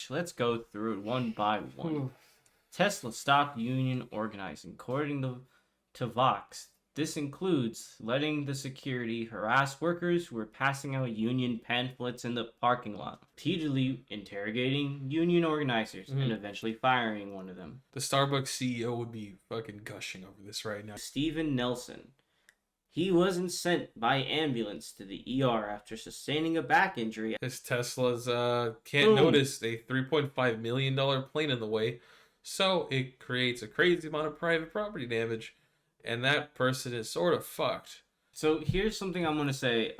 speech. Let's go through it one by one. Tesla stopped union organizing, according to Vox. This includes letting the security harass workers who were passing out union pamphlets in the parking lot, repeatedly interrogating union organizers, and eventually firing one of them. The Starbucks CEO would be fucking gushing over this right now. Steven Nelson. He wasn't sent by ambulance to the ER after sustaining a back injury. His Tesla's can't notice a $3.5 million plane in the way, so it creates a crazy amount of private property damage, and that person is sort of fucked. So here's something I'm going to say.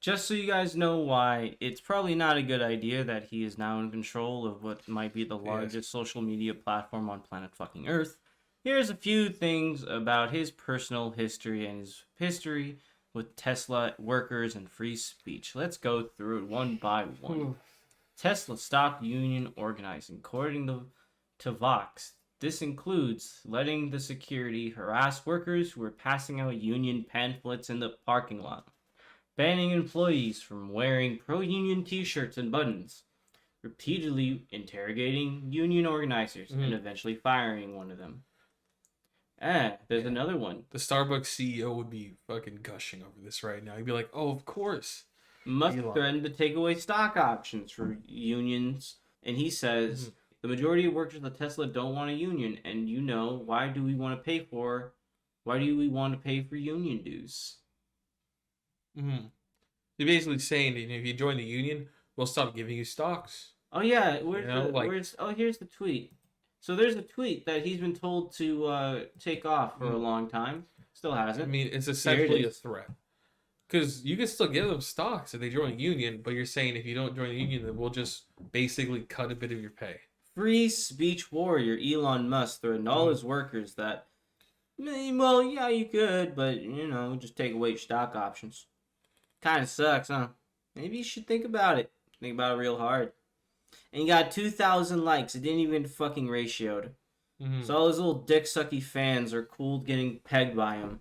Just so you guys know why it's probably not a good idea that he is now in control of what might be the largest social media platform on planet fucking Earth. Here's a few things about his personal history and his history with Tesla workers and free speech. Let's go through it one by one. Tesla stopped union organizing, according to Vox. This includes letting the security harass workers who were passing out union pamphlets in the parking lot, banning employees from wearing pro-union t-shirts and buttons, repeatedly interrogating union organizers, and eventually firing one of them. There's another one. The Starbucks CEO would be fucking gushing over this right now. He'd be like, oh, of course. Musk threatened to take away stock options for unions, and he says, the majority of workers at Tesla don't want a union, and why do we want to pay for union dues? You're basically saying that if you join the union, we'll stop giving you stocks. Oh yeah, here's the tweet. So there's a tweet that he's been told to take off for a long time. Still hasn't. I mean, it's essentially a threat. Because you can still give them stocks if they join a union, but you're saying if you don't join the union, then we'll just basically cut a bit of your pay. Free speech warrior Elon Musk threatened all his workers that, well, yeah, you could, but, just take away your stock options. Kind of sucks, huh? Maybe you should think about it. Think about it real hard. And he got 2,000 likes. It didn't even fucking ratioed. So all his little dick-sucky fans are cool getting pegged by him.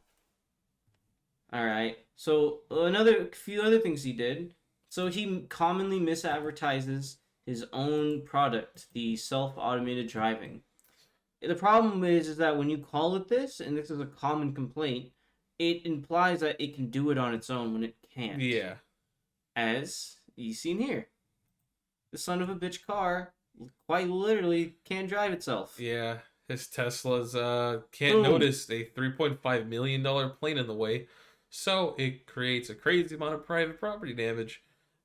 Alright. So another few other things he did. So he commonly misadvertises his own product, the self-automated driving. The problem is that when you call it this, and this is a common complaint, it implies that it can do it on its own when it can't. Yeah. As you've seen here. The son of a bitch car quite literally can't drive itself. Yeah, his Tesla's can't notice a $3.5 million plane in the way, so it creates a crazy amount of private property damage,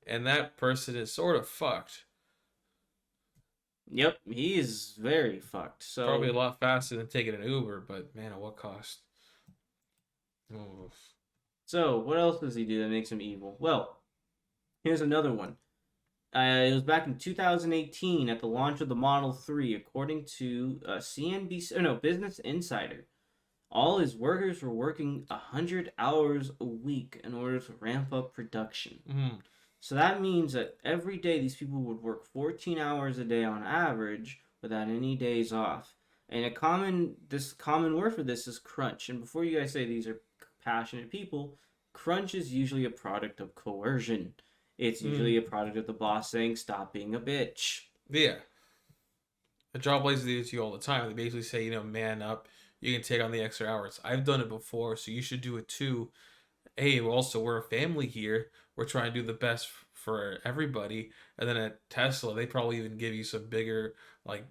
and that person is sort of fucked. Yep, he is very fucked. So probably a lot faster than taking an Uber, but man, at what cost? Oh. So what else does he do that makes him evil? Well, here's another one. It was back in 2018 at the launch of the Model 3, according to Business Insider. All his workers were working 100 hours a week in order to ramp up production. So that means that every day these people would work 14 hours a day on average without any days off. And this common word for this is crunch. And before you guys say these are passionate people, crunch is usually a product of coercion. It's usually a product of the boss saying, stop being a bitch. Yeah. A job places do this to you all the time. They basically say, man up. You can take on the extra hours. I've done it before, so you should do it too. Hey, we're a family here. We're trying to do the best for everybody. And then at Tesla, they probably even give you some bigger,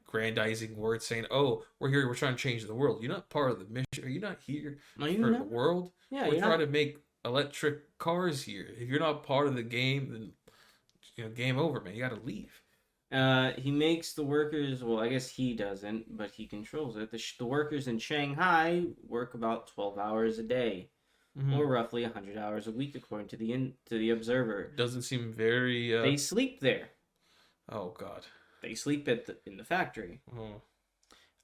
grandizing words saying, oh, we're here. We're trying to change the world. You're not part of the mission. Are you not here for the world? Yeah, we're trying to make electric cars here. If you're not part of the game, then game over, man. You got to leave. He makes the workers, well, I guess he doesn't, but he controls it. The workers in Shanghai work about 12 hours a day, or roughly 100 hours a week, according to the Observer. Doesn't seem very. They sleep there. Oh God. They sleep in the factory.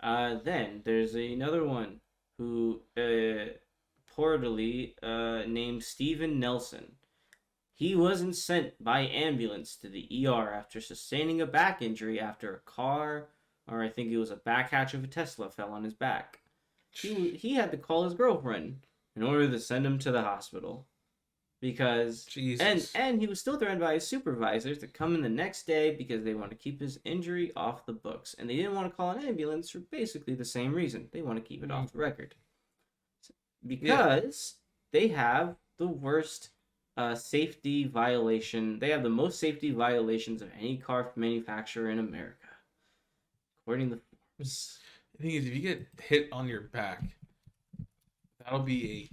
Then there's another one who reportedly named Steven Nelson. He wasn't sent by ambulance to the ER after sustaining a back injury after a car, or I think it was a back hatch of a Tesla, fell on his back. He had to call his girlfriend in order to send him to the hospital. because Jesus. and he was still threatened by his supervisors to come in the next day because they want to keep his injury off the books, and they didn't want to call an ambulance for basically the same reason. They want to keep it off the record because they have the worst safety violation. They have the most safety violations of any car manufacturer in America, according to Forbes. The thing is, if you get hit on your back, that'll be a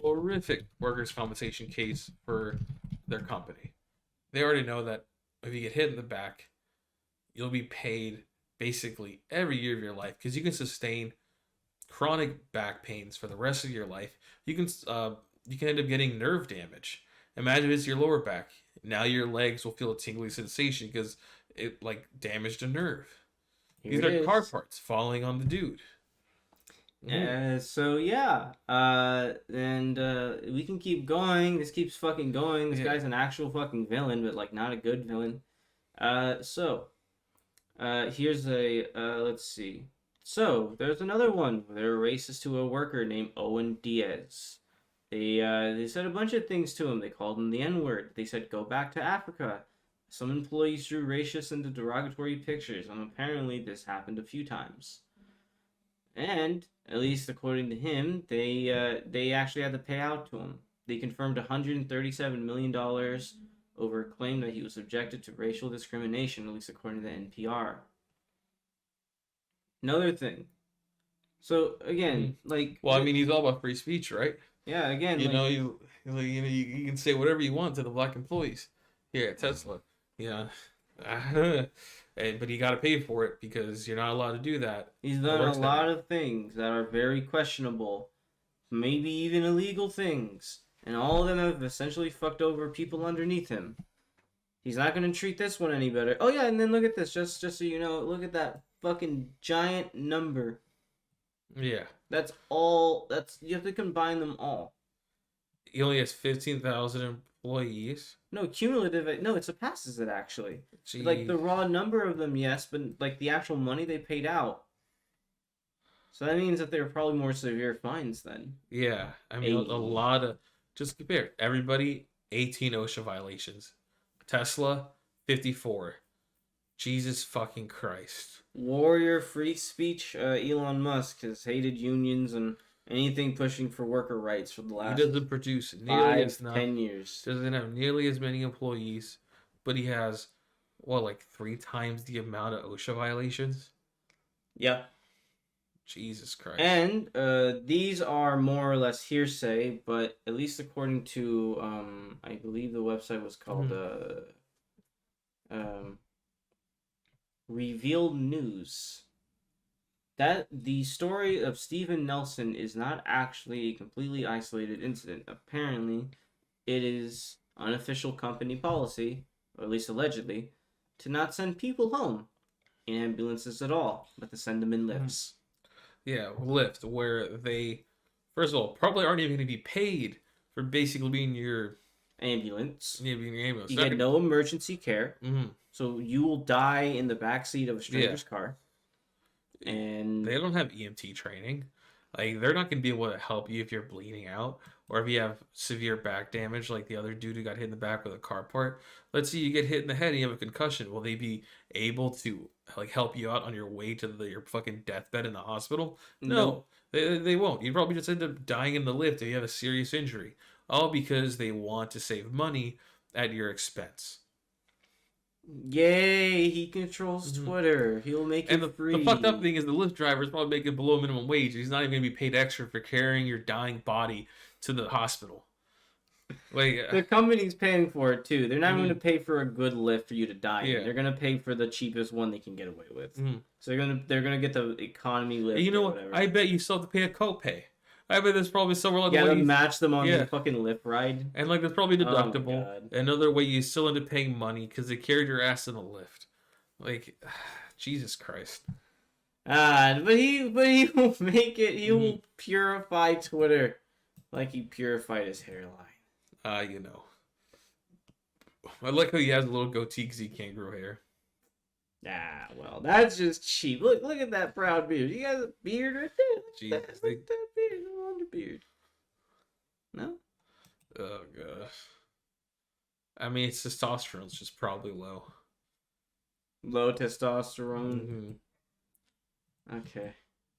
horrific workers' compensation case for their company. They already know that if you get hit in the back, you'll be paid basically every year of your life because you can sustain chronic back pains for the rest of your life. You can end up getting nerve damage. Imagine it's your lower back. Now your legs will feel a tingly sensation because it like damaged a nerve. These are car parts falling on the dude. So yeah, and we can keep going. This keeps fucking going. This guy's an actual fucking villain, but like not a good villain. Here's a let's see. So there's another one. They're racist to a worker named Owen Diaz. They said a bunch of things to him. They called him the N-word. They said go back to Africa. Some employees drew racist and derogatory pictures, and apparently this happened a few times. And at least according to him, they actually had to pay out to him. They confirmed $137 million over a claim that he was subjected to racial discrimination, at least according to the NPR. Another thing. So again, like, well, I mean, he's all about free speech, right? Yeah, again, you can say whatever you want to the black employees here at Tesla. But you got to pay for it because you're not allowed to do that. He's done a lot of things that are very questionable, maybe even illegal things, and all of them have essentially fucked over people underneath him. He's not going to treat this one any better. Oh yeah, and then look at this, just so you know, look at that fucking giant number. Yeah. That's you have to combine them all. He only has 15,000 employees. No, cumulative. No, it surpasses it actually. Jeez. Like the raw number of them, yes, but like the actual money they paid out. So that means that they were probably more severe fines then. Yeah, I mean a lot of. Just compare everybody. 18 OSHA violations. Tesla 54. Jesus fucking Christ. Warrior free speech. Elon Musk has hated unions and anything pushing for worker rights for the last. He doesn't produce nearly 10 years. Doesn't have nearly as many employees, but he has like 3 times the amount of OSHA violations. Yeah. Jesus Christ. And these are more or less hearsay, but at least according to I believe the website was called Revealed News, that the story of Steven Nelson is not actually a completely isolated incident. Apparently, it is unofficial company policy, or at least allegedly, to not send people home in ambulances at all, but to send them in lifts. Yeah, Lyft, where they, first of all, probably aren't even going to be paid for basically being your ambulance. Yeah, being your ambulance. You get no emergency care, mm-hmm. So you will die in the backseat of a stranger's car. And they don't have EMT training. Like, they're not going to be able to help you if you're bleeding out or if you have severe back damage, like the other dude who got hit in the back with a car part. Let's say you get hit in the head and you have a concussion. Will they be able to like help you out on your way to your fucking deathbed in the hospital? No. They won't. You'd probably just end up dying in the lift if you have a serious injury. All because they want to save money at your expense. Yay, he controls Twitter. He'll make it free. The fucked up thing is the Lyft driver is probably making below minimum wage. He's not even going to be paid extra for carrying your dying body to the hospital. Like, the company's paying for it too. They're not going to pay for a good lift for you to die in. They're going to pay for the cheapest one they can get away with. So they're gonna get the economy lift. You know what? I bet you still have to pay a copay. I bet there's probably somewhere like to match them on the fucking lift ride. And like there's probably deductible. Another way you still end up paying money because they carried your ass in the lift. Like, Jesus Christ. But he will make it. He will purify Twitter like he purified his hairline. You know. I like how he has a little goatee because he can't grow hair. Well, that's just cheap. Look at that proud beard. You got a beard right there. Look at that beard. No underbeard. No? Oh god. I mean, its testosterone's just probably low. Low testosterone. Mm-hmm. Okay.